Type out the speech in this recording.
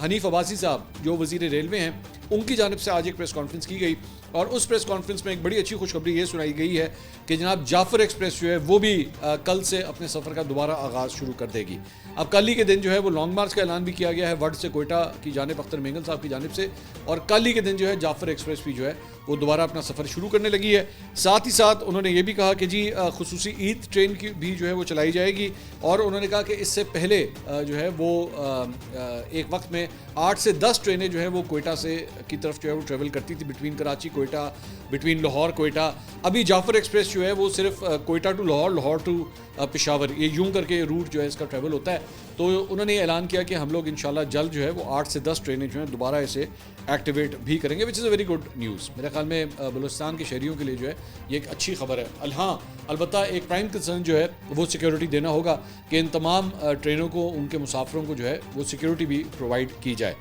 حنیف عباسی صاحب جو وزیر ریلوے ہیں ان کی جانب سے آج ایک پریس کانفرنس کی گئی اور اس پریس کانفرنس میں ایک بڑی اچھی خوشخبری یہ سنائی گئی ہے کہ جناب جعفر ایکسپریس جو ہے وہ بھی کل سے اپنے سفر کا دوبارہ آغاز شروع کر دے گی. اب کل ہی کے دن جو ہے وہ لانگ مارچ کا اعلان بھی کیا گیا ہے وڈ سے کوئٹہ کی جانب اختر مینگل صاحب کی جانب سے, اور کل ہی کے دن جو ہے جعفر ایکسپریس بھی جو ہے وہ دوبارہ اپنا سفر شروع کرنے لگی ہے. ساتھ ہی ساتھ انہوں نے یہ بھی کہا کہ جی خصوصی عید ٹرین کی بھی جو ہے وہ چلائی جائے گی, اور انہوں نے کہا کہ اس سے پہلے جو ہے وہ ایک وقت میں 8 سے 10 ٹرینیں جو ہے وہ کوئٹہ سے کی طرف جو ہے وہ ٹریول کرتی تھی بٹوین کراچی کوئٹہ, بٹوین لاہور کوئٹہ. ابھی جعفر ایکسپریس جو ہے وہ صرف کوئٹہ ٹو لاہور, لاہور ٹو پشاور, یہ یوں کر کے روٹ جو ہے اس کا ٹریول ہوتا ہے. تو انہوں نے اعلان کیا کہ ہم لوگ انشاءاللہ جلد جو ہے وہ 8 سے 10 ٹرینیں جو ہیں دوبارہ اسے ایکٹیویٹ بھی کریں گے, وچ از اے ویری گڈ نیوز. میرے خیال میں بلوچستان کے شہریوں کے لیے جو ہے یہ ایک اچھی خبر ہے. ہاں البتہ ایک پرائم کنسرن جو ہے وہ سیکیورٹی دینا ہوگا کہ ان تمام ٹرینوں کو, ان کے مسافروں کو جو ہے وہ سیکیورٹی بھی پرووائڈ کی جائے.